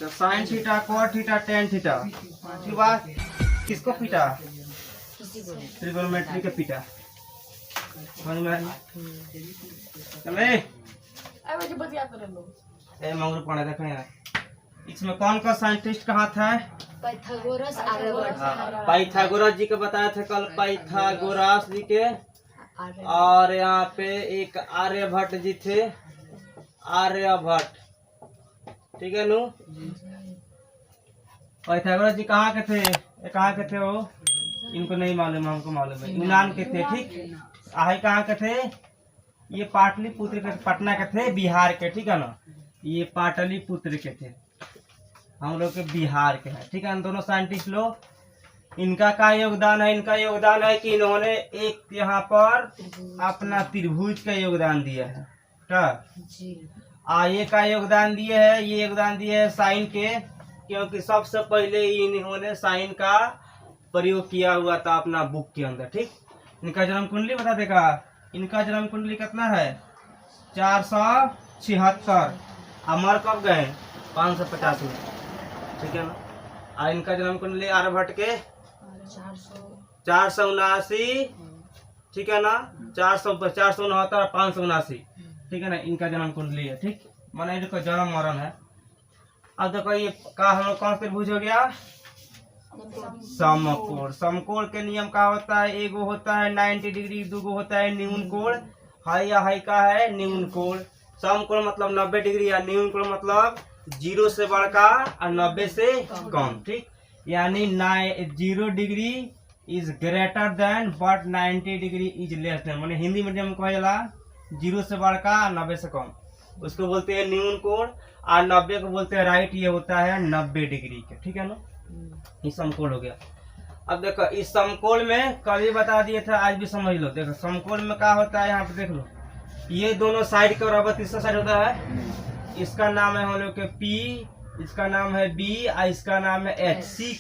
तो sine theta cot theta tan theta उसके बाद किसको पीटा? ट्रिगोनोमेट्री के पीटा। समझ में आया? चले ए मंगरू पढ़े देखें यार, इसमें कौन का साइंटिस्ट कहा था? पाइथागोरस आर्यभट्ट। पाइथागोरस जी के बताया था कल, पाइथागोरस जी के। और यहाँ पे एक आर्यभट्ट जी थे, आर्यभट्ट, ठीक है नु। पाइथागोरस जी कहाँ के थे? ये कहाँ के थे वो? इनको नहीं मालूम, हमको मालूम है। यूनान के थे, ठीक। आहे कहाँ के थे? ये पाटलिपुत्र के, पटना के थे, बिहार के, ठीक है ना। ये पाटलिपुत्र के थे, हम लोग के बिहार के हैं, ठीक है। दोनों साइंटिस्ट लोग, इनका क्या योगदान है? इनका योगदान है कि इन्होंने एक यहाँ पर अपना त्रिभुज का योगदान दिया है, क्या? ये का योगदान दिए है, ये योगदान दिए है साइन के, क्योंकि सबसे पहले इन्होंने साइन का प्रयोग किया हुआ था अपना बुक के अंदर, ठीक। इनका जन्म कुंडली बता देगा। इनका जन्म कुंडली कितना है? 476। अमर कब गए? 550 में, ठीक है ना। और इनका जन्म कुंडली आर्यभट्ट के 479, ठीक है ना। 469 और 579, ठीक है ना। इनका जन्म कुंडली है, ठीक। माने इनका जन्म मरण है। अब देखो ये का हम लोग कौन सा त्रिभुज हो गया? समकोण। समकोण के नियम का होता है? एगो होता है 90 डिग्री, दूगो होता है न्यून कोण। हाई या हाई का है न्यून कोण। समकोण मतलब 90 डिग्री, या न्यून कोण मतलब 0 से बढ़का और 90 से कम, ठीक। यानी 0 degree is greater than but 90 degree is less than. माने हिंदी मीडियम कहा जाला 0 से बढ़का और 90 से कम, उसको बोलते हैं न्यून कोण। और 90 को बोलते हैं राइट। ये होता है 90 डिग्री के, ठीक है ना। ये समकोण हो गया। अब देखो इस समकोण में कल भी बता दिए थे, आज भी समझ लो। देखो समकोण में क्या होता है, यहाँ पे देख लो, ये दोनों साइड के बराबर तीसरा साइड होता है। इसका नाम है हम लोग के पी, इसका नाम है बी, और इसका नाम है एच। सी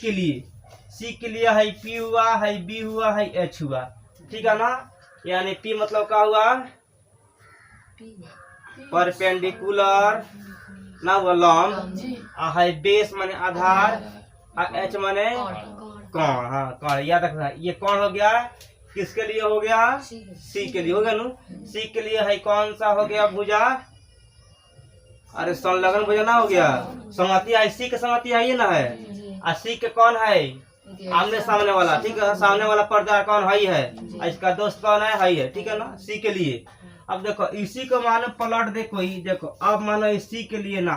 के लिए है पी हुआ, है बी हुआ, है एच हुआ, ठीक है ना। यानी पी मतलब क्या हुआ? परपेंडिकुलर ना, वो लंब। है बेस माने आधार, और एच माने कोण। हाँ कोण, याद रखना। ये कौन हो गया? किसके लिए हो गया? सी के लिए हो गया नु। सी के लिए है कौन सा हो गया? भुजा। अरे संलग्न भुजा ना हो गया, समति है। सी के समति है ये ना है। और सी के कौन है? आमने सामने वाला, ठीक है। सामने वाला पर्दा कौन है? इसका दोस्त कौन है? ठीक है ना। सी के लिए। अब देखो इसी को मानो पलट देखो, देखो अब मानो इसी के लिए ना,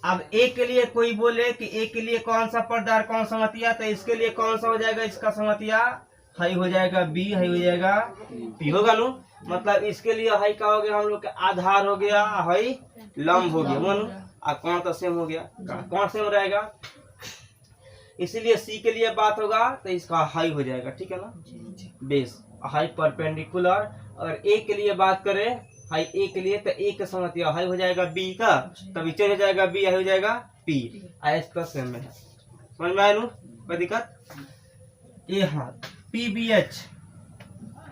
अब ए के लिए कोई बोले कि ए के लिए कौन सा पर्दा कौन समतिया, तो इसके लिए कौन सा हो जाएगा? इसका समतिया हाई हो जाएगा बी, हाई हो जाएगा पी, होगा नु। मतलब इसके लिए हाई का हो गया हम लोग के आधार हो गया, हाई लंब हो गया मनु। और कौन तो सेम हो गया, कौन सेम रहेगा, इसीलिए सी के लिए बात होगा तो इसका हाई हो जाएगा, ठीक है ना। Base high perpendicular. और ए के लिए बात करें, हाई ए के लिए, तो ए का समतिया हाई हो जाएगा बी का, तभी चेंज हो जाएगा बी, हाई हो जाएगा पी। एच प्लस सेम में है, समझ में आया नु? कोई दिक्कत? ये हाँ पी बी एच।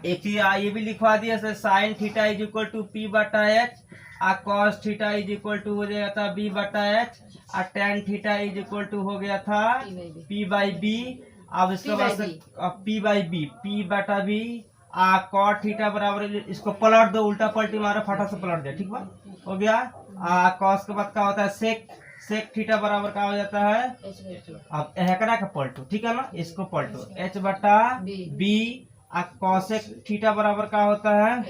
एक ये भी लिखवा दिया sir, sine theta is equal to P बटा एच, और cos theta is equal to हो जाएगा था बी बटा एच, और tan theta is equal to हो गया था पी बाई बी। अब इसके बाद पी बाई बी, पी बटा बी। कॉट थीटा बराबर, इसको पलट दो, उल्टा पलटी मारो, फटा से पलट दे, ठीक बा हो गया। कॉस के बाद क्या होता है? सेक थीटा बराबर क्या हो जाता है? अब हेकड़ा का पलटो, ठीक है ना। इसको पलटो, एच बटा बी। कॉसेक थीटा बराबर क्या होता है?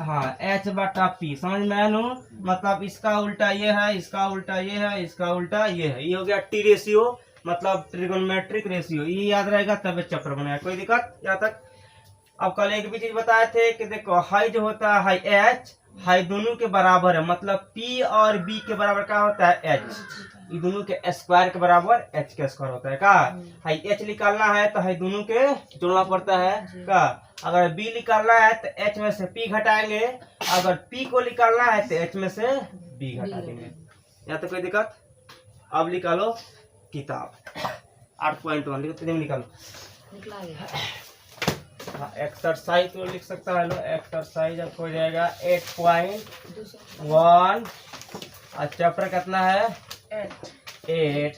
हाँ एच बटा पी। समझ में आया नु? मतलब इसका उल्टा ये है, इसका उल्टा ये है, इसका उल्टा ये है। ये हो गया टी रेशियो, मतलब ट्रिगोनोमेट्रिक रेशियो। ये याद रहेगा तब चक्र बनाया, कोई दिक्कत यहाँ तक? अब कल एक भी चीज बताए थे कि देखो हाई जो होता है, हाई एच, हाई दोनों के बराबर है, मतलब पी और बी के बराबर क्या होता है? एच। ये दोनों के स्क्वायर के बराबर एच का स्क्वायर होता है का। हाई एच निकालना है तो हाई दोनों के जोड़ना पड़ता है का। अगर बी निकालना है तो एच में से पी घटाएंगे, अगर पी को निकालना है तो एच में से बी घटा देंगे। या तो कोई दिक्कत? अब निकालो किताब 8.1 निकालो। एक्सरसाइज तो लिख सकता है लो, एक्सरसाइज अब हो जाएगा 8.1। और चैप्टर कितना है? 8।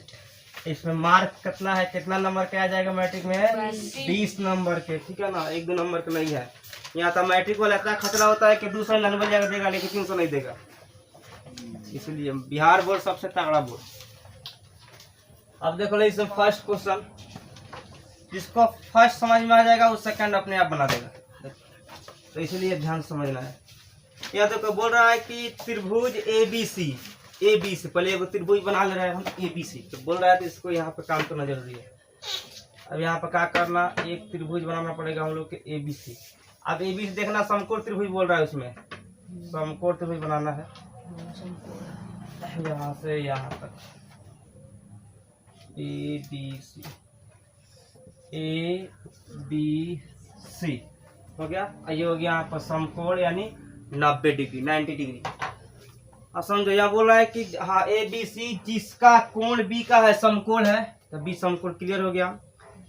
इसमें मार्क कितना है, कितना नंबर के आ जाएगा मैट्रिक में? 20 नंबर के, ठीक है ना, 1-2 नंबर का नहीं है। यहाँ तो मैट्रिक वाला इतना खतरा होता है कि 200 99 जगह देगा लेकिन 300 नहीं देगा। इसलिए बिहार बोर्ड सबसे तगड़ा बोर्ड। अब देखो ले इसमें फर्स्ट क्वेश्चन, जिसको फर्स्ट समझ में आ जाएगा वो सेकंड अपने आप बना देगा, तो इसलिए ध्यान समझना है। यहाँ देखो बोल रहा है कि त्रिभुज ABC, पहले एगो त्रिभुज बना ले रहे हैं हम ABC, तो बोल रहा है तो इसको यहाँ पे काम करना जरूरी है। अब यहाँ पे क्या करना, एक त्रिभुज बनाना पड़ेगा हम लोग के ABC। अब ABC देखना समकोण त्रिभुज बोल रहा है, उसमें समकोण त्रिभुज बनाना है यहाँ से यहाँ तक ABC हो गया। ये हो गया यहाँ पर समकोण यानी 90 डिग्री 90 डिग्री। अब समझो यहाँ बोल रहा है कि हाँ ABC जिसका कोण B का है समकोण है, तो B समकोण क्लियर हो गया।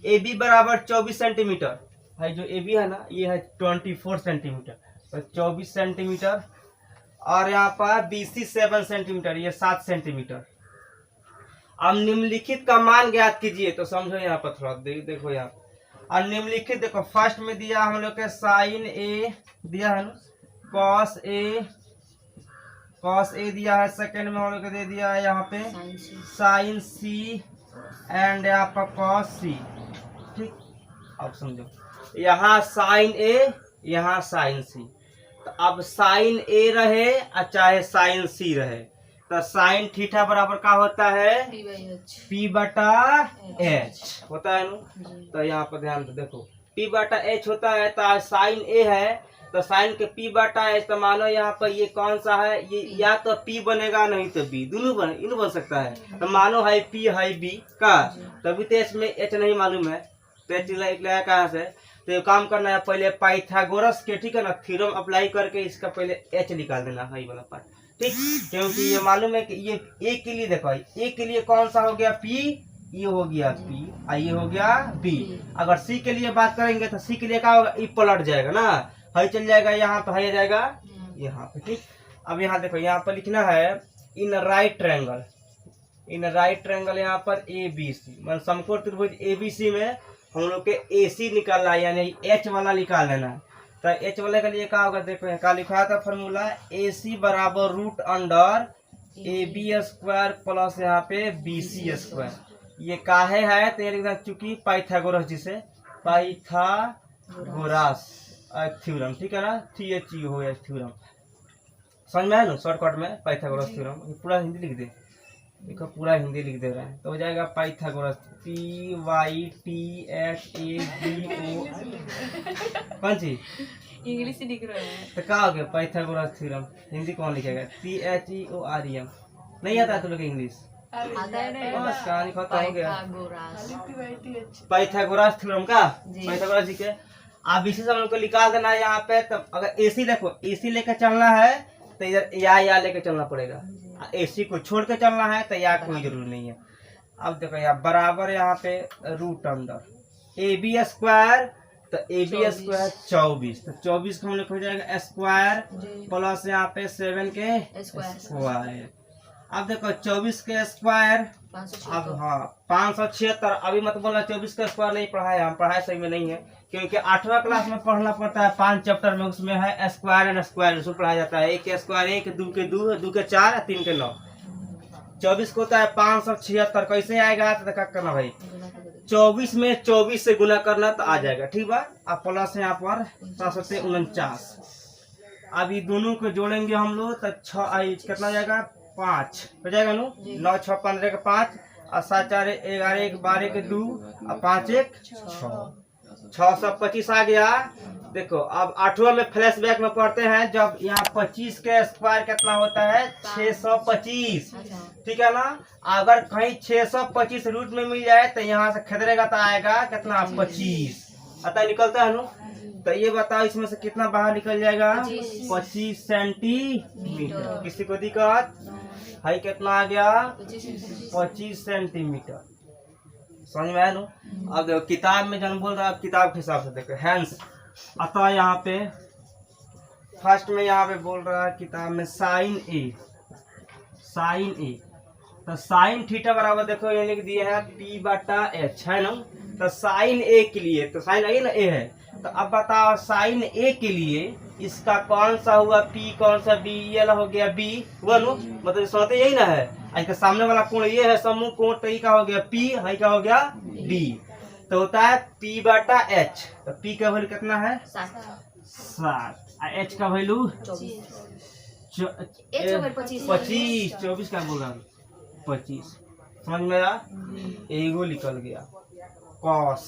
AB बराबर 24 सेंटीमीटर है, जो AB है ना ये है 24 सेंटीमीटर, तो 24 सेंटीमीटर। और यहाँ पर BC 7 सेंटीमीटर, ये 7 सेंटीमीटर। अब निम्नलिखित का मान ज्ञात कीजिए, तो समझो यहाँ पर थोड़ा देखो यहाँ। और निम्नलिखित देखो फर्स्ट में दिया हम लोग के साइन A दिया है ना, कॉस A दिया है, सेकंड में हम लोग को दे दिया है यहाँ पे साइन C एंड यहाँ पर कॉस C, ठीक। अब समझो यहाँ साइन A यहाँ साइन C, तो अब साइन A रहे और चाहे साइन C रहे, तो साइन थीटा बराबर का होता है P/H होता है ना। तो यहाँ पर ध्यान से देखो P/H होता है, तो साइन A है तो साइन के P/H, तो मानो यहाँ पर ये कौन सा है, ये या तो P बनेगा नहीं तो B, दोनों बन सकता है। तो मानो है P है B का, तभी तो इसमें H नहीं मालूम है, तो H लाया कहाँ से। तो ये काम करना है पहले पाइथागोरस के, ठीक है ना, थ्योरम अप्लाई करके इसका पहले H निकाल देना है, ये वाला पार्ट, ठीक। क्योंकि ये मालूम है कि ये A के लिए देखो, A के लिए कौन सा हो गया P, ये हो गया P और ये हो गया B। अगर C के लिए बात करेंगे तो C के लिए क्या होगा, E पलट जाएगा ना, हाई चल जाएगा यहाँ तो हाई आ जाएगा यहाँ पे, ठीक। अब यहाँ देखो यहाँ पर लिखना है इन राइट ट्रायंगल यहाँ पर ABC, मतलब समकोण त्रिभुज ABC में हम लोग के AC निकालना है, यानी H वाला निकाल लेना है। तो H वाले के लिए क्या होगा, देखो क्या लिखा था फॉर्मूला, AC बराबर root under AB square plus यहाँ पे BC स्क्वायर। ये काहे है तो ये चूंकि पाइथागोरस, जिसे पाइथागोरस थ्योरम, ठीक है ना, THEOS थ्योरम समझ में है ना, शॉर्टकट में पाइथागोरस थ्योरम। पूरा हिंदी लिख दे, देखो पूरा हिंदी लिख दे रहा है, तो हो जाएगा पाइथागोरस PYTHAGO, कौन सी इंग्लिश ही लिख रहे हैं, तो क्या हो गया पाइथागोरस थ्योरम। हिंदी कौन लिखेगा, THEOREM। नहीं आता तो लोग इंग्लिश, बस कहानी खत्म हो गया। पाइथागोरस थ्योरम का, पाइथागोरस जी के। अब इसी से हम लोग को निकाल देना है यहाँ पे। तब अगर AC देखो, AC लेके चलना है तो इधर या लेके चलना पड़ेगा, AC को छोड़ के चलना है तो या कोई जरूरी नहीं है। अब देखो यहाँ बराबर यहाँ पे रूट अंडर AB स्क्वायर, तो AB स्क्वायर 24, तो 24 को हम लोग हो जाएगा स्क्वायर प्लस यहाँ पे 7 के स्क्वायर। अब देखो 24 के स्क्वायर, अब हाँ 576। अभी मत बोलना 24 का स्क्वायर नहीं पढ़ाया, हम पढ़ाए सही में नहीं है, क्योंकि 8वां क्लास में पढ़ना पड़ता है, 5 चैप्टर में, उसमें है स्क्वायर एंड स्क्वायर, उसमें पढ़ाया जाता है 1 के स्क्वायर 1, 2 के 2, 2 के 4, 3 के 9। 24 को होता है 576, कैसे आएगा तो क्या करना भाई, 24 में 24 से गुना करना तो आ जाएगा, ठीक है। अब प्लस यहाँ पर 749। अब ये दोनों को जोड़ेंगे हम लोग तो 6 कितना जाएगा, 5 हो जाएगा नो, 9 6 15 के 5 और 7 4 11 1 12 के 2 और 5 1 6, 625 आ गया। देखो अब 8वां में फ्लैशबैक में पढ़ते हैं, जब यहाँ 25 के स्क्वायर कितना होता है 625, ठीक है ना। अगर कहीं 625 रूट में मिल जाए तो यहाँ से खतरेगा तो आएगा कितना 25, अतः निकलता है नो। तो ये बताओ इसमें से कितना बाहर निकल जाएगा, 25 सेंटीमीटर। किसी को दिक्कत है, कितना आ गया 25 सेंटीमीटर, समझ में आया नो। अब देखो किताब में जन बोल रहा है, किताब के हिसाब से देखो हैंस, अतः यहाँ पे फर्स्ट में यहाँ पे बोल रहा है किताब में साइन ए, तो साइन थीटा बराबर देखो ये लिख दिए है पी बटा एच है ना। तो साइन ए के लिए तो साइन ए ना ए है, तो अब बताओ साइन ए के लिए इसका कौन सा हुआ पी, कौन सा बी, ये वाला हो गया बी हुआ नो, मतलब समझते यही ना है। इसके सामने वाला कोण ये है समूह कोण, तो ये का हो गया पी, है का हो गया बी। तो होता है पी बटा एच। तो पी का वैल्यू कितना है 7, एच का वैल्यू 25, 24 का बोल रहा हूँ 25, समझ में आया। एगो निकल गया कॉस।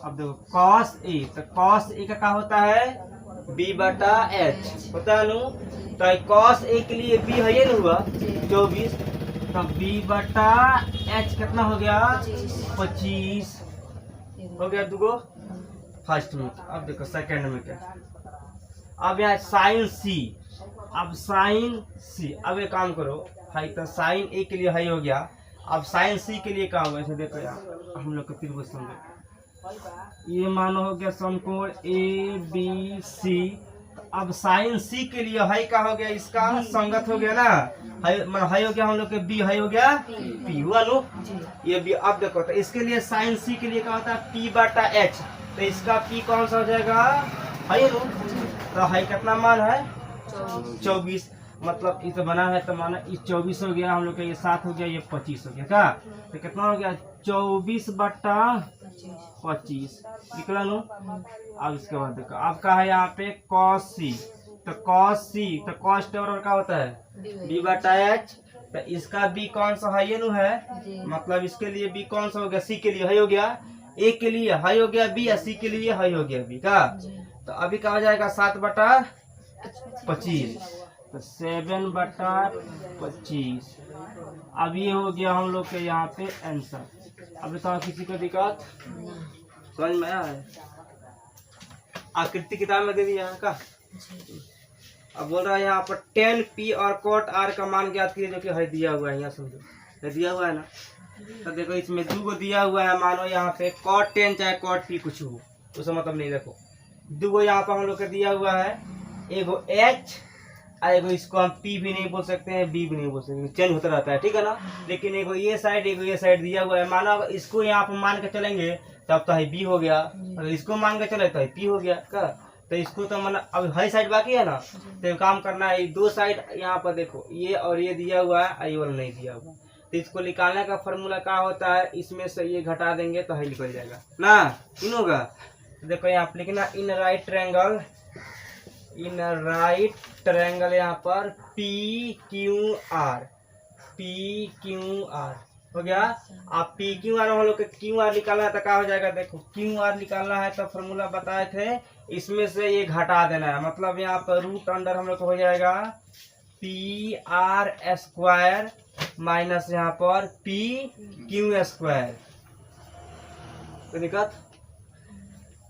अब देखो कॉस ए, तो कॉस ए का क्या होता है बी बटा एच होता है नु। तो कॉस ए के लिए बी है ये ना हुआ 24, तो बी बटा एच कितना हो गया 25 हो गया दुगो फर्स्ट में। अब देखो सेकंड में क्या, अब यहाँ साइन सी, अब साइन सी, अब एक काम करो हाई, तो साइन ए के लिए हाई हो गया, अब साइन सी के लिए क्या होगा इसे देखो यार हम लोग को त्रिभुज समझो। ये मानो हो गया समकोण ए बी सी, अब साइन सी के लिए हाई का हो गया इसका संगत हो गया ना, हाई हो गया हम लोग के बी, हाई हो गया पी हुआ नो ये बी। अब देखो तो इसके लिए साइन सी के लिए क्या होता है पी बटा एच, तो इसका पी कौन सा हो जाएगा हाई नो। तो हाई कितना मान है 24, मतलब इसे बना है तो माना ये 24 हो गया हम लोग का, ये 7 हो गया, ये 25 हो गया क्या, तो कितना हो गया 24 बटा 25 निकला लो। अब इसके बाद देखो अब का है यहाँ पे cos c, तो cos c तो cos टेबल क्या होता है b बटा h, तो इसका b कौन सा है ये नु है, मतलब इसके लिए b कौन सा हो गया c के लिए हाई हो गया, a के लिए हाई हो गया b, या c के लिए हाई हो गया b का। तो अभी कहा जाएगा 7 बटा 25, तो 7 बटा 25। अब ये हो गया हम लोग के यहाँ पे आंसर। अब बताओ किसी को दिक्कत समझ में आया है, आकृति किताब में दे दिया है का। अब बोल रहा है यहाँ पर tan p और cot r का मान ज्ञात कीजिए, जो कि है दिया हुआ है, यहाँ समझो दिया हुआ है ना। तो देखो इसमें 2 को दिया हुआ है, मानो यहाँ पे cot 10 चाहे cot p कुछ हो उसका मतलब नहीं, देखो 2 को यहाँ पर हम लोग का दिया हुआ है, एगो h और एगो इसको हम p भी नहीं बोल सकते हैं, b भी नहीं बोल सकते, चेंज होता रहता है ठीक है ना। लेकिन एगो ये साइड एगो ये साइड दिया हुआ है, मानो अगर इसको यहाँ पर मान के चलेंगे तब तो है b हो गया, अगर इसको मान के चले तो है p हो गया का। तो इसको तो मतलब अब हर साइड बाकी है ना, तो काम करना है 2 साइड यहाँ पर देखो ये और ये दिया हुआ है, ये वाला नहीं दिया हुआ, तो इसको निकालने का फॉर्मूला क्या होता है, इसमें से ये घटा देंगे तो है निकल जाएगा ना, इन होगा। तो देखो यहाँ पर लिखना इन राइट ट्रायंगल यहाँ पर पी क्यू आर हो गया। आप पी क्यू आर हम लोग क्यू आर निकालना है तो क्या हो जाएगा, देखो क्यू आर निकालना है तो फॉर्मूला बताए थे, इसमें से ये घटा देना है, मतलब यहाँ पर रूट अंडर हम लोग को हो जाएगा पी आर स्क्वायर माइनस यहाँ पर पी क्यू स्क्वायर। तो दिक्कत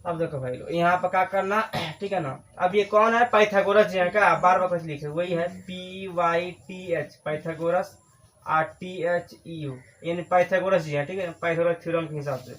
अब देखो भाई लो यहाँ पर क्या करना ठीक है ना। अब ये कौन है पाइथागोरस जी है क्या, बार बार कुछ लिखे वही है P Y T H Pythagoras R T H E U, यानी पाइथागोरस जी है ठीक है, पाइथागोरस थ्योरम के हिसाब से।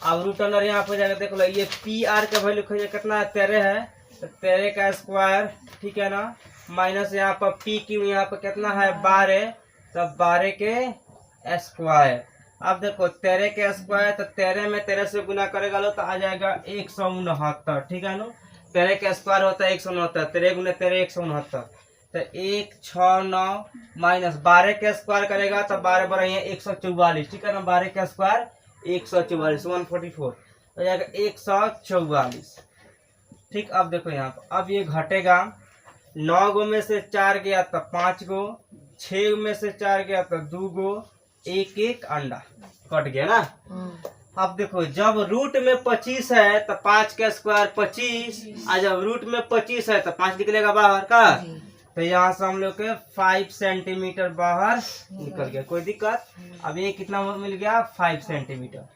अब रूट अंडर यहाँ पर जाकर देख लो, ये पी आर का वैल्यू कितना है 13 है, तो 13 का स्क्वायर ठीक है ना, माइनस यहाँ पर पी क्यू यहाँ पर कितना है 12, तब 12 के स्क्वायर। अब देखो 13 के स्क्वायर, तो 13 में 13 से गुना करेगा लो तो आ जाएगा 169 ठीक है ना। 13 का स्क्वायर होता है 169, 13 गुना 13 169, तो 169 माइनस 12 के स्क्वायर करेगा तो 12 बड़ा है 144 ठीक है ना, 12 का स्क्वायर 144 144 हो जाएगा 144 ठीक। अब देखो यहाँ पर अब ये घटेगा, 9 गो में से 4 गया तो 5 गो, 6 में से 4 गया तो 2 गो, एक एक अंडा कट गया ना। अब देखो जब रूट में 25 है तो 5 का स्क्वायर 25, और जब रूट में 25 है तो 5 निकलेगा बाहर का, तो यहाँ से हम लोग के 5 सेंटीमीटर बाहर निकल गया, कोई दिक्कत। अब ये कितना मिल गया 5 सेंटीमीटर।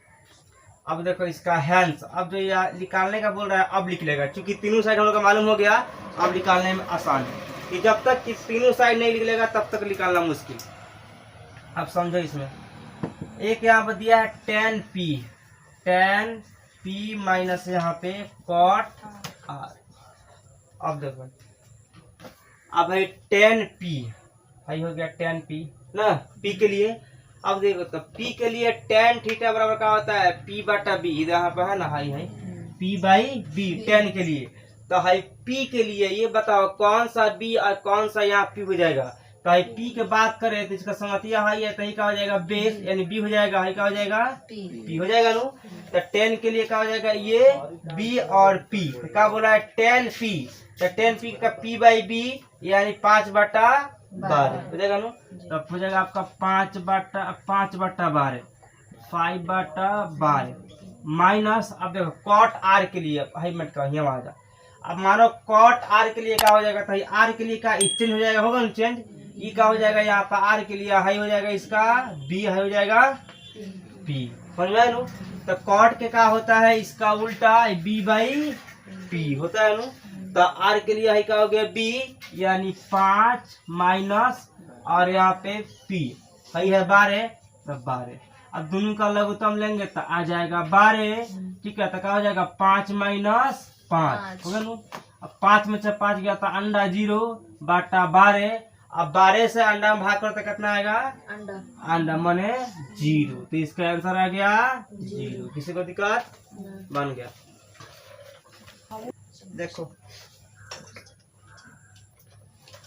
अब देखो इसका हैंड्स, अब जो यहाँ निकालने का बोल रहा है अब लिख लेगा, क्योंकि तीनों साइड हम लोग का मालूम हो गया, अब निकालने में आसान है कि जब तक कि तीनों साइड नहीं निकलेगा तब तक निकालना मुश्किल। अब समझो इसमें एक यहाँ पर दिया है tan p माइनस यहाँ पे cot r। अब देखो अब है tan p, हाई हो गया tan p ना पी के लिए। अब देखो तो पी के लिए टेन थीटा बराबर क्या होता है, पी बटा बी, यहाँ पे है ना, हाई है पी बाई बी टेन के लिए। तो हाई पी के लिए ये बताओ कौन सा बी और कौन सा यहाँ पी हो जाएगा। तो हाई पी की बात करें तो इसका संगतिया हाई है, तो ही क्या हो जाएगा बेस, यानी बी हो जाएगा, हाई क्या हो जाएगा पी हो जाएगा नो। तो टेन के लिए क्या हो जाएगा, ये बी और पी, तो क्या बोला है टेन पी, तो टेन पी का पी बाई बी यानी 5/12 हो जाएगा नो। तब हो जाएगा आपका 5/12 5/12 माइनस, अब देखो कॉट आर के लिए हाई मत का यहाँ आ जा। अब मानो कॉट आर के लिए क्या हो जाएगा, तो आर के लिए का चेंज हो जाएगा, होगा ना चेंज, ई का हो जाएगा यहाँ पर आर के लिए हाई हो जाएगा, इसका बी हाई हो जाएगा पी, समझ में लो। तो कॉट के क्या होता है, इसका उल्टा बी बाई पी होता है नो। तो आर के लिए हाई का हो गया बी यानी 5 माइनस और यहाँ पे पी हाई है 12, तो 12। अब दोनों का लघुत्तम लेंगे तो आ जाएगा 12, ठीक है। तो क्या हो जाएगा 5 माइनस 5 हो गया नो। अब 5 में से 5 गया तो अंडा 0/12। अब 12 से अंडा में भाग करते कितना आएगा, अंडा माने 0, तो इसका आंसर आ गया 0। किसी को दिक्कत बन गया। देखो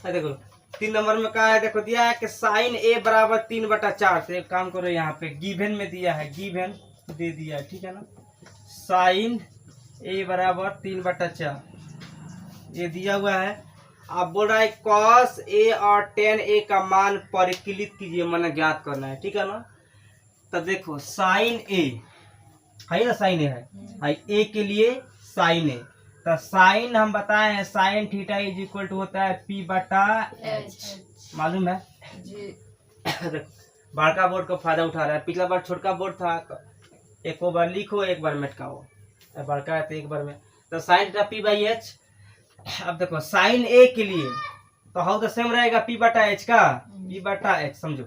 देखो 3 नंबर में क्या है, देखो दिया है कि साइन ए बराबर 3/4। तो एक काम करो यहाँ पे गिवन में दिया है, गिवन दे दिया है, ठीक है ना। साइन ए बराबर 3/4 ये दिया हुआ है। आप बोल रहा है कॉस ए और टेन ए का मान परिकलित कीजिए, मैंने ज्ञात करना है, ठीक है ना। तो देखो साइन ए है ना, साइन ए है ए के लिए साइन ए, तो साइन हम बताए हैं sine theta is equal to होता है P/H, मालूम है। देखो बड़का बोर्ड का फायदा उठा रहा है, पिछला बार छोटका बोर्ड था, एक बार लिखो एक बार मेटकाओ, बड़का है तो एक बार में। तो साइन थीटा P/H। अब देखो साइन ए के लिए तो हाउ द सेम रहेगा P/H का P/H, समझो।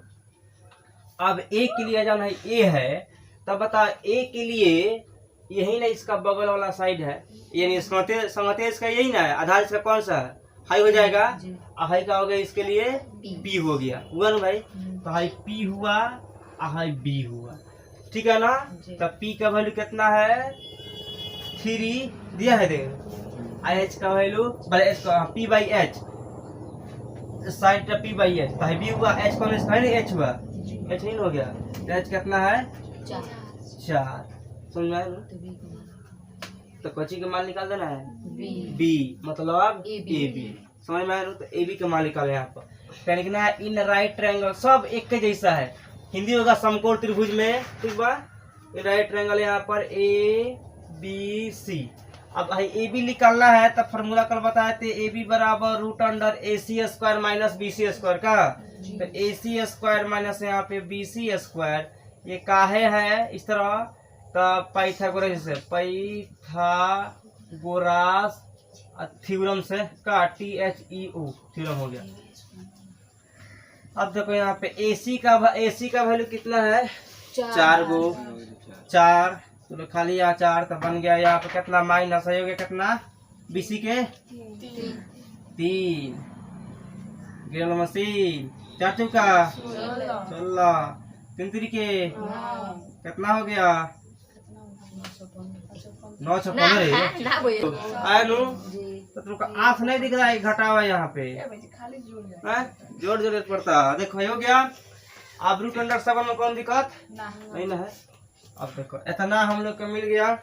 अब ए के लिए जाना है, ए है, तब बता ए के लिए यही ना इसका बगल वाला साइड है, यानी संगते इसका यही ना है, आधार इसका कौन सा है, हाई हो जाएगा। हाई का हो गया इसके लिए पी हो गया, हुआ ना भाई। तो हाई पी हुआ, हाई बी हुआ, ठीक है ना। तो पी का वैल्यू कितना है 3 दिया है, देख एच का वैल्यू P/H साइड का P/H, तो हाई बी हुआ, एच कौन इसका है, एच हुआ, एच नहीं हो गया, एच कितना है 4, समझ में आया ना। तो कोची का मान निकाल देना है बी, मतलब ए बी, समझ में आया ना। तो ए बी का मान निकाले यहाँ पर, क्या लिखना है, इन राइट ट्रायंगल, सब एक के जैसा है, हिंदी होगा समकोण त्रिभुज में, ठीक बा। राइट ट्रायंगल यहाँ पर ए बी सी। अब ए बी निकालना है तब फॉर्मूला कल बताए थे, ए बी बराबर √AC² माइनस BC² का। तो AC² माइनस यहाँ पे BC², ये काहे है इस तरह, तो पाइथागोरस से, पाइथागोरस थ्योरम से का THEO थ्योरम हो गया। अब देखो यहाँ पे AC का वैल्यू कितना है 4 गो 4, तो खाली यहाँ 4, तो बन गया यहाँ पे कितना माइनस है, हो गया कितना BC के 3 गिरल मशीन 4 चौका 16 3 तरीके कितना हो गया 956 आया नु। तो तुमको आंख नहीं दिख रहा है, घटा हुआ यहाँ पे जोड़ जरूरत पड़ता। देखो हो गया। अब √7 में कौन दिक्कत नहीं ना है। अब देखो इतना हम लोग को मिल गया।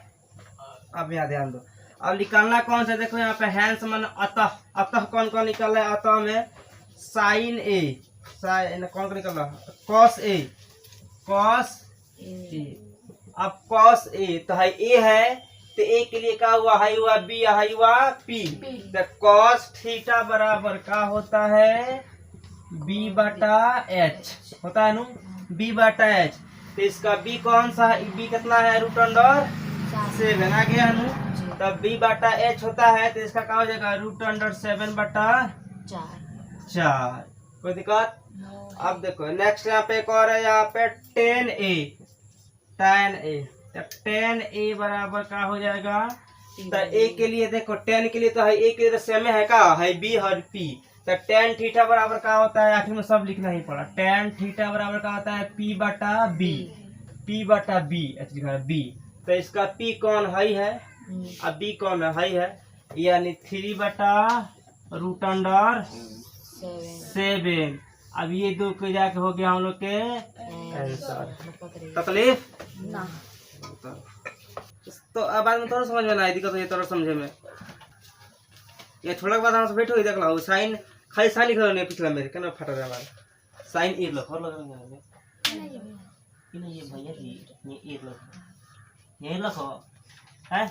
अब यहाँ ध्यान दो, अब निकालना कौन सा, देखो यहाँ पे हैंस मन अतः कौन कौन निकल रहा है, अतः में साइन ए, साइन कौन निकल रहा है कॉस ए, अब कॉस ए तो है ए है, तो ए के लिए क्या हुआ हाई हुआ बी, हाई हुआ पी। तो कॉस थीटा बराबर क्या होता है B/H होता है नु, B/H। तो इसका बी कौन सा है, बी कितना है √7 आ गया नु। तब B/H होता है, तो इसका क्या हो जाएगा √7/4। कोई दिक्कत। अब देखो नेक्स्ट यहाँ पे एक और है, यहाँ पे tan A, तो tan A बराबर क्या हो जाएगा, तो ए के लिए देखो tan के लिए तो है ए के लिए तो सेम है का है बी और पी, तो टेन थीटा बराबर क्या होता है, आखिर में सब लिखना ही पड़ा। टेन थीटा बराबर क्या होता है, पी बटा बी, पी बटा बी, बी। तो इसका पी कौन हाई है और बी कौन हाई है, यानी 3 बटा रूट अंडर 7। अब ये दो के जाके हो गया हम लोग के आंसर। तकलीफ ना तो अब बाद में थोड़ा समझ में ना आई दिक्कत, ये थोड़ा समझे में ये थोड़ा के बाद हमसे भेंट हुई, देख लो साइन खाली साइन लिख नहीं पिछला मेरे केना फटा रहा हमारा साइन ए लख और लगा ये भैया जी ये ए लख ये लख है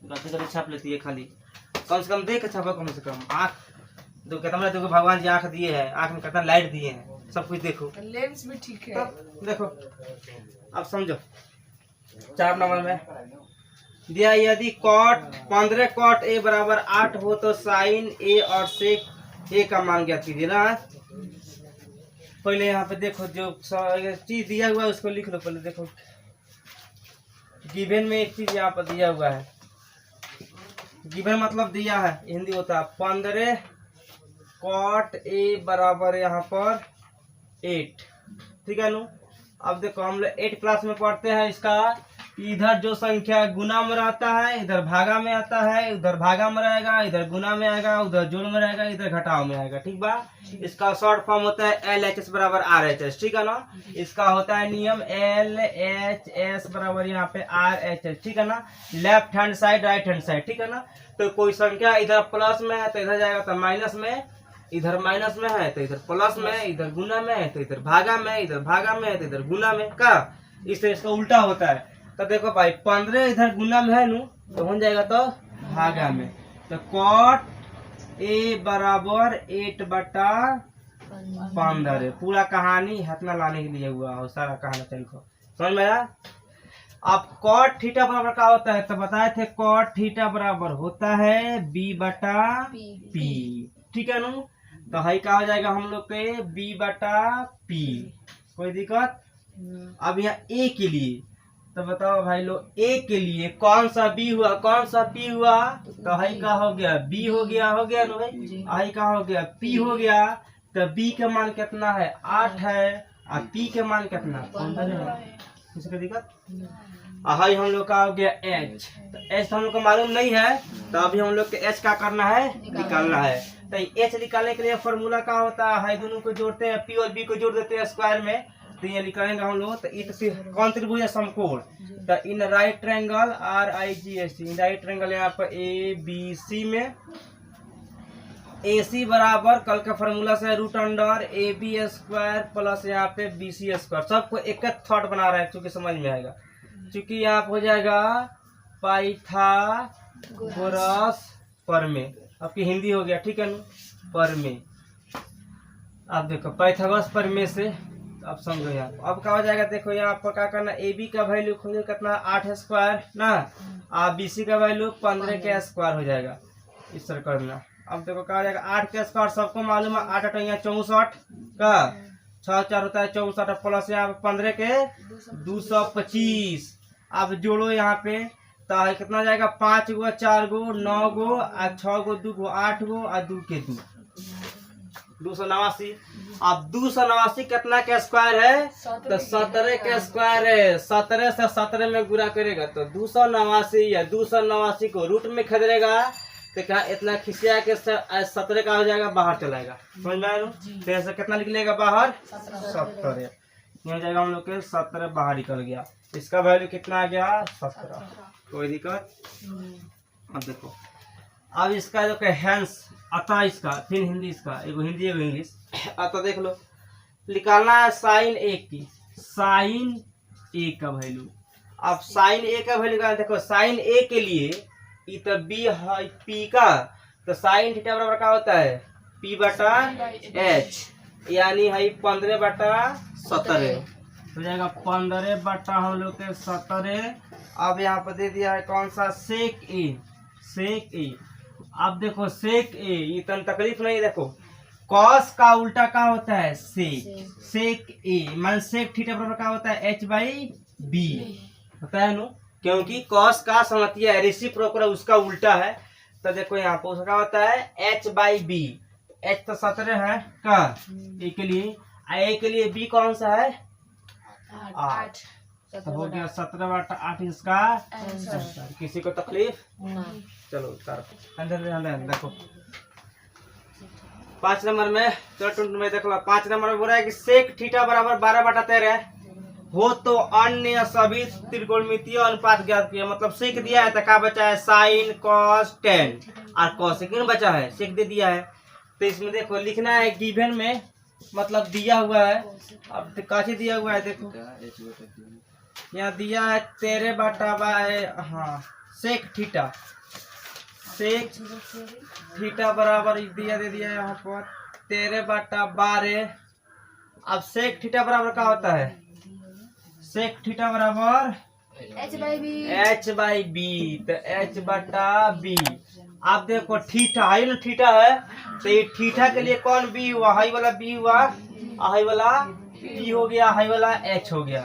गलती गलती छाप लेती है खाली, कम से कम देख के छापो, कम से कम आँख दो कहता देखो भगवान जी आँख दिए हैं, आँख में कितना लाइट दिए हैं, सब कुछ देखो, लेंस भी ठीक है। तो देखो अब समझो 4 नंबर में दिया, यदि कॉट 15 कॉट ए बराबर 8 हो तो साइन ए और सेक ए का मान ज्ञात कीजिए ना। पहले यहाँ पे देखो जो चीज दिया हुआ है उसको लिख लो पहले। देखो गिवन में एक चीज यहाँ पर दिया हुआ है, गिवन मतलब दिया है, हिंदी होता है 15 कॉट ए बराबर यहाँ पर 8, ठीक है नु। अब देखो हम लोग 8 क्लास में पढ़ते हैं, इसका इधर जो संख्या गुना में रहता है इधर भागा में आता है, उधर भागा में रहेगा, इधर गुना में आएगा, उधर जोड़ में रहेगा, इधर घटाव में आएगा, ठीक बा। इसका शॉर्ट फॉर्म होता है LHS बराबर RHS, ठीक है ना। इसका होता है नियम LHS बराबर यहाँ पे RHS, ठीक है ना। Left hand side right hand side, ठीक है ना। तो कोई संख्या इधर प्लस में है तो इधर जाएगा तो माइनस में, इधर माइनस में है तो इधर प्लस में, इधर गुना में है तो इधर भागा में, इधर भागा में है तो इधर गुना में, का इस तरह इसका उल्टा होता है। तो देखो भाई 15 इधर गुना में है नु तो हो जाएगा तो भागा में, तो कॉट ए बराबर 8 बटा 15 पूरा कहानी हथना लाने के लिए हुआ और सारा कहानी देखो समझ में आया। अब कॉट थीटा बराबर क्या होता है, तो बताए थे कॉट थीटा बराबर होता है b बटा p, ठीक है नु। तो हाई क्या हो जाएगा हम लोग के b बटा p, कोई दिक्कत। अब यहाँ a के लिए तो बताओ भाई लोग a के लिए कौन सा b हुआ कौन सा p हुआ, तो हाई का हो गया b हो गया ना भाई, हाई का हो गया p हो गया। तो b का मान कितना है 8 है और p के मान कितना 15 है, किसी का दिक्कत। हाई हम लोग का हो गया h, तो h हम लोग को मालूम नहीं है तो अभी हम लोग के h का करना है निकालना है। तो h निकालने के लिए फॉर्मूला क्या होता है, हाई दोनों को जोड़ते हैं, p और b को जोड़ देते हैं स्क्वायर में, तो ये निकालेंगे हम लोग। तो कौन त्रिभुज है समकोण, तो in right triangle RIGHT, in right triangle यहाँ पर ABC में AC बराबर कल का फॉर्मूला से root under AB square plus यहाँ पे BC स्क्वायर, सबको एक एक थॉट बना रहा है क्योंकि समझ में आएगा, क्योंकि यहाँ हो जाएगा पाइथागोरस परमेय, आपकी हिंदी हो गया, ठीक है ना परमेय। अब देखो पाइथागोरस परमेय से अब समझो यहाँ अब क्या हो जाएगा, देखो यहाँ पर क्या करना, AB का वैल्यू खोजो कितना 8 स्क्वायर ना, और BC का वैल्यू 15 के स्क्वायर हो जाएगा, इस तरह करना। अब देखो क्या हो जाएगा 8 के स्क्वायर सबको मालूम है, 8 8 यहाँ 64 का 6 4 होता है 64 प्लस यहाँ 15 के 225। अब जोड़ो यहाँ पे तो कितना जाएगा 5 गो 4 गो 9 गो और 6 गो 2 गो 8 गो और 2 के 2 289। अब 289 कितना के स्क्वायर है, तो 17 के स्क्वायर है, 17 से 17 में गुणा करेगा तो 289 या 289 को रूट में खदेड़ेगा तो क्या इतना खिसिया के 17 का हो जाएगा बाहर चलाएगा, समझ में आया। तो ऐसे कितना निकलेगा बाहर 17, हो जाएगा हम लोग के 17 बाहर निकल गया, इसका वैल्यू कितना आ गया 17, कोई दिक्कत। अब देखो अब इसका जो हैंस अतः इसका फिर हिंदी, इसका एगो हिंदी एगो इंग्लिश। अतः देख लो निकालना है साइन ए की, साइन ए का वैल्यू। अब साइन ए का वैल्यू का देखो, साइन ए के लिए तो बी है पी का, तो साइन थीटा बराबर क्या होता है पी बटा एच, यानी है 15 बटा 17 हो जाएगा, 15 बटा हम लोग के 17। अब यहाँ पर दे दिया है कौन सा सेक ए, सेक ए। अब देखो सेक ए ये तो तकलीफ नहीं, देखो कॉस का उल्टा क्या होता है सेक, सेक ए मान सेक थीटा बराबर क्या होता है h बाई बी होता है नो, क्योंकि कॉस का समझिए रेसिप्रोकल उसका उल्टा है। तो देखो यहाँ पर उसका होता है h बाई बी, एच तो 17 है का ए के लिए, ए के लिए बी कौन सा है 8, तो हो गया 17/8 इसका आंसर। किसी को तकलीफ चलो देखो 5 नंबर में, चलो में देख लो 5 नंबर में बोल रहा है कि सेक थीटा बराबर 12/13 हो तो अन्य सभी त्रिकोणमितीय अनुपात ज्ञात किया। मतलब सेक दिया है तो क्या बचा है साइन कॉस टेन और कॉसेक बचा है, सेक दे दिया है। तो इसमें देखो लिखना है गिवन में, मतलब दिया हुआ है। अब काची दिया हुआ है देखो यहाँ दिया है 13/12 हाँ सेक थीटा, सेक थीटा बराबर दिया दे दिया है यहाँ पर 13/12। अब सेक थीटा बराबर क्या होता है, सेक थीटा बराबर एच बाई बी, तो एच बटा बी। आप देखो थीटा है ना, थीटा है तो ये थीटा के लिए कौन बी हुआ, हाई वाला बी हुआ, हाई वाला बी हो गया, हाई वाला एच हो गया।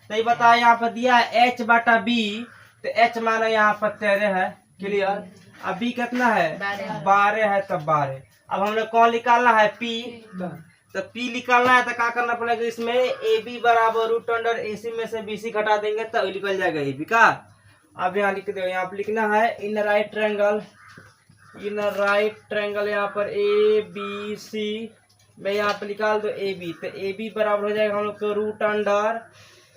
तो ये बताया यहाँ पर दिया है एच बटा बी, तो एच माना यहाँ पर 13 है, क्लियर। अब बी कितना है 12 है, तब 12। अब हमने कौन निकालना है पी, तो पी निकालना है तो क्या करना पड़ेगा इसमें ए बी बराबर रूट अंडर ए सी में से बी सी घटा देंगे तो निकल जाएगा ए बी का। अब यहाँ लिख दो, यहाँ पर लिखना है in right triangle, in right triangle यहाँ पर ए बी सी में यहाँ पर निकाल दो ए बी, तो ए बी बराबर हो जाएगा हम लोग को रूट अंडर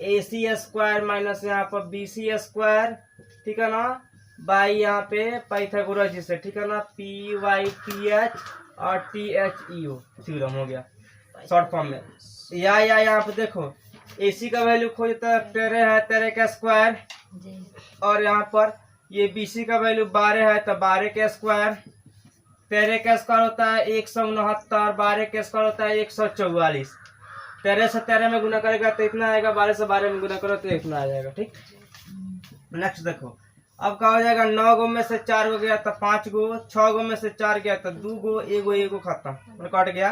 ए सी स्क्वायर माइनस यहाँ पर बी सी स्क्वायर, ठीक है ना, बाई यहाँ पे पाइथागोरस से, ठीक है ना, पी वाई टी एच और टी एच ई ओ थ्योरम हो गया शॉर्ट फॉर्म में। या यहाँ पे देखो ए सी का वैल्यू खोजता है 13 है, 13 का स्क्वायर, और यहाँ पर ये बी सी का वैल्यू 12 है तो 12 का स्क्वायर, 13 का स्क्वायर होता है 169, 12 का स्क्वायर होता है 144। 13 से 13 में गुना करेगा तो इतना आएगा, 12 से 12 में गुना करो तो इतना आ जाएगा, ठीक। नेक्स्ट देखो अब क्या हो जाएगा, 9 गो में से 4 गो गया तो 5 गो, 6 गो में से 4 गया तो 2 गो, एगो खत्म, कट गया।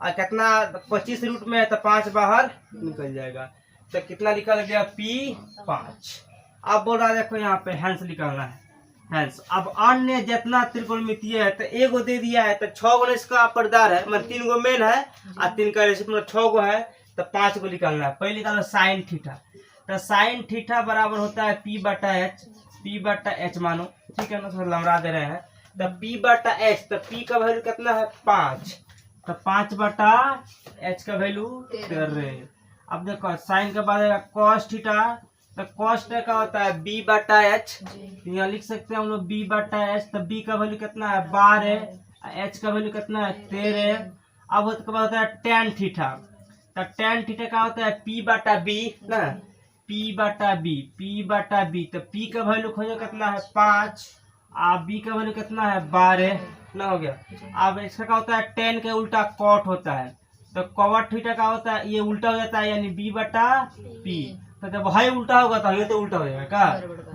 और कितना 25 रूट में है तो 5 बाहर निकल जाएगा, तो कितना निकल गया P5। अब बोल रहा है देखो यहाँ पे हैंस निकालना है, हैंस। अब अन्य जितना त्रिकोणमितीय है तो एगो दे दिया है तो 6 गो इसका पर्दार है, मतलब 3 गो मेन है और 3 का रेसिप मतलब 6 गो है तो 5 गो निकालना है। पहले निकालो साइन थीटा, तो साइन थीटा बराबर होता है P बटा एच, P बटा एच मानो, ठीक है ना, थोड़ा लमरा दे रहे हैं, तो P बटा एच, तो P का वैल्यू कितना है 5, तो 5 बटा एच का वैल्यू 13। अब देखो साइन के बाद कॉस थीटा, तो कॉस का होता है B बटा एच, यहाँ लिख सकते हैं हम लोग B बटा एच, तो B का वैल्यू कितना है 12, एच का वैल्यू कितना है 13। अब उसके बाद होता है टेन थीटा, तो टेन थीटा का होता है P बटा B ना, P बटा B, P बटा B, तो P का वैल्यू खोजो कितना है 5, और B का वैल्यू कितना है 12 ना, हो गया। अब इसका क्या होता है 10 के उल्टा कॉट होता है, तो कॉट थीटा का होता है ये उल्टा हो जाता है, यानी B बटा P, तो जब हाई उल्टा होगा तो ये तो उल्टा हो जाएगा का,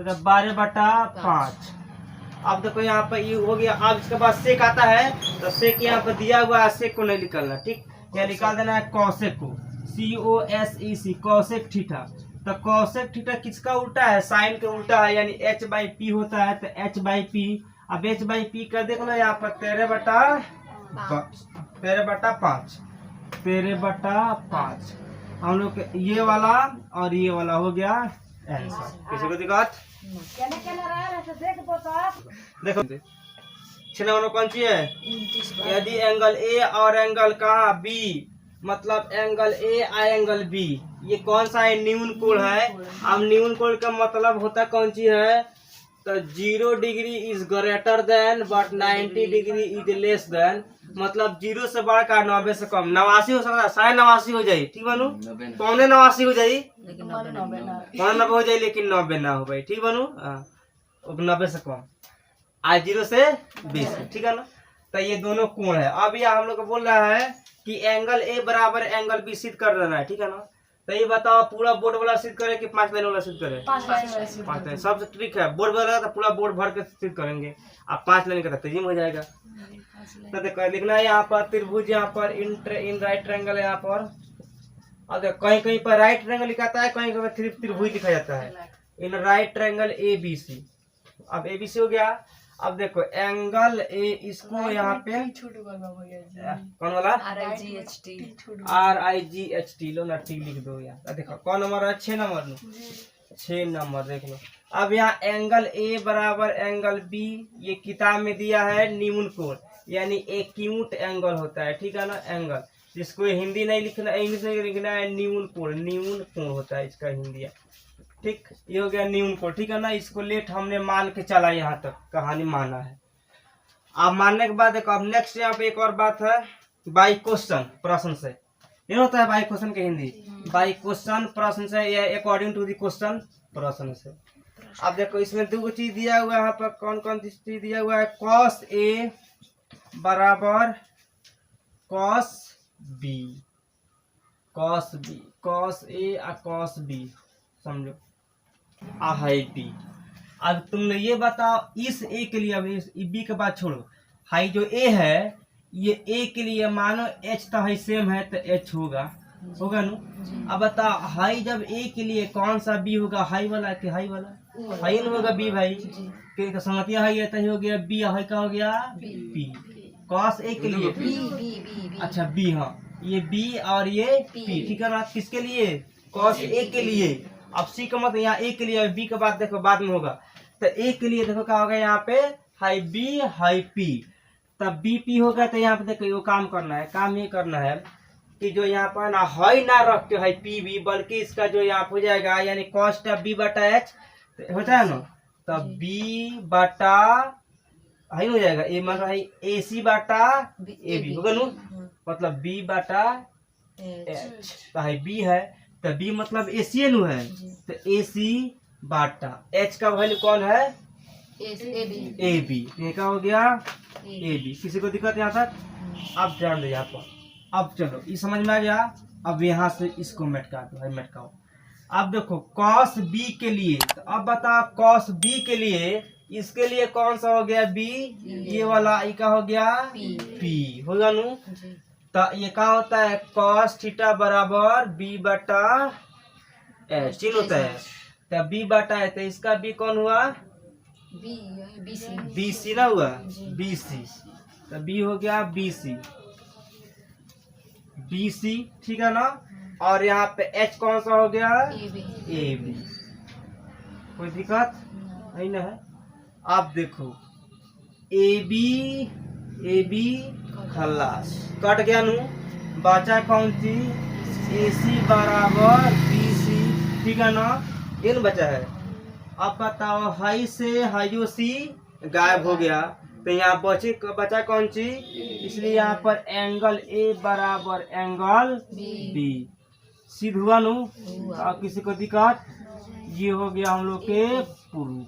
तो 12 बटा 5। अब देखो यहाँ पर ये हो गया। अब इसके बाद सेक आता है, तो सेक यहाँ पर दिया हुआ है, सेक को नहीं निकालना, ठीक, यहाँ निकाल देना है कॉसेक को, COSEC कॉसेक थीटा। तो कॉसेक थीटा किसका उल्टा है, साइन के उल्टा है, यानी h बाई पी होता है, तो h बाई पी। अब h बाई पी कर देखो ना यहाँ पर 13 बटा 5, 13 बटा 5 हम लोग ये वाला और ये वाला हो गया आंसर। किसी को दिक्कत देखो 6 नंबर कौन सी है, यदि एंगल ए और एंगल कहाँ बी, मतलब एंगल ए और एंगल बी, ये कौन सा है, न्यून कोण है। अब न्यून कोण का मतलब होता कौन सी है, तो 0 degree is greater than but 90 degree is less than, मतलब 0 से बढ़कर 90 से कम। 89 हो सकता है, 89 हो जाए, ठीक बनू, 89 हो जाए, 90 हो जाए, लेकिन 90 ना हो भाई, ठीक बनू, 90 से कम, आज 0 से 20, ठीक है ना। तो ये दोनों कोण है। अब ये हम लोग को बोल रहा है कि एंगल ए बराबर एंगल बी सिद्ध कर देना है, ठीक है ना। तो ये बताओ पूरा बोर्ड वाला सिद्ध करे कि 5 लाइन वाला सिद्ध करे, 5 लाइन सबसे ट्रिक है। बोर्ड वाला तो पूरा बोर्ड भर के सिद्ध करेंगे, आप 5 लाइन का तेजी में हो जाएगा। तो देखो लिखना है यहाँ पर त्रिभुज, यहाँ पर इन राइट ट्रायंगल है यहाँ पर, और कहीं कहीं पर राइट ट्रायंगल लिखाता है, कहीं कहीं त्रिभुज लिखा जाता है। In right triangle ABC। अब ABC हो गया। अब देखो एंगल ए, इसको यहाँ पे छोटू बाबा भैया जी कौन वाला RIGHT RIGHT लो ना ठीक लिख दो यार। देखो कौन नंबर है 6 नंबर लो 6 नंबर देख लो। अब यहाँ एंगल ए बराबर एंगल बी, ये किताब में दिया है न्यून कोण यानी एक्यूट एंगल होता है, ठीक है ना। एंगल जिसको हिंदी नहीं लिखना, इंग्लिश में लिखना है न्यून कोण होता है इसका हिंदी है, ठीक। ये हो गया न्यून कोण, ठीक है ना। इसको लेट हमने मान के चला, यहाँ तक कहानी माना है। अब मानने के बाद देखो अब नेक्स्ट यहाँ पे एक और बात है, बाई क्वेश्चन प्रश्न से। ये होता है बाई क्वेश्चन के हिंदी, बाई क्वेश्चन प्रश्न से या अकॉर्डिंग टू द क्वेश्चन प्रश्न से। अब देखो इसमें दो चीज दिया हुआ है, यहाँ पर कौन कौन सी चीज दिया हुआ है। कॉस ए बराबर कॉस बी, कॉस ए और कॉस बी समझो आ है बी। अब तुमने ये बताओ इस ए के लिए, अभी बी के बाद छोड़ो, हाई जो ए है ये ए के लिए मानो एच तो है सेम है तो एच होगा ना। अब बताओ हाई जब ए के लिए कौन सा बी होगा, हाई वाला कि हाई वाला, हाई न होगा बी भाई, क्योंकि संगतिया हाई है तो हो गया बी, हाई का हो गया बी। कॉस ए के लिए अच्छा बी, हाँ ये बी और ये पी, ठीक है ना। किसके लिए, कॉस ए के लिए। अब सी का मतलब यहाँ ए के लिए, बी के बाद देखो बाद में होगा, तो ए के लिए देखो क्या होगा यहाँ पे हाई बी हाई पी, तब बी पी होगा। तो यहाँ पे देखो ये काम करना है, काम ये करना है कि जो यहाँ पर ना हाई ना रख के हाई पी बी, बल्कि इसका जो यहाँ हो जाएगा यानी कॉस्ट बी बटा एच होता है ना, तब बी बटा हाई हो जाएगा ए, मतलब ए सी बटा ए बी होगा ना, मतलब बी बटा एच। तो हाई बी है तो बी मतलब ए सी नु है, तो ए सी बाटा एच का वैल्यू कौन है ए बी, ये क्या हो गया ए बी। किसी को दिक्कत यहाँ तक? अब ध्यान दो यहाँ पर। अब चलो ये समझ में आ गया। अब यहाँ से इसको मेटका दो, है मेटकाओ। अब देखो कॉस बी के लिए, तो अब बता कॉस बी के लिए इसके लिए कौन सा हो गया बी, ये वाला ई का हो गया पी होगा नु। तो ये क्या होता है कॉस थीटा बराबर बी बटा एच, चिन्ह होता है। तो बी बटा है तो इसका बी कौन हुआ बी सी ना हुआ, बी सी। तो बी हो गया बी सी, ठीक है ना। और यहाँ पे एच कौन सा हो गया ए बी, कोई दिक्कत नहीं ना है। आप देखो ए बी खल्लास कट गया नु, बचा कौन सी ए सी बराबर बी सी, ठीक है ना। ये न बचा है। अब बताओ हाई से हाइयो सी गायब हो गया, तो यहाँ बचा कौन सी, इसलिए यहाँ पर एंगल ए बराबर एंगल बी, सिद्ध हुआ नु। अब किसी को दिक्कत, ये हो गया हम लोग के प्रूफ।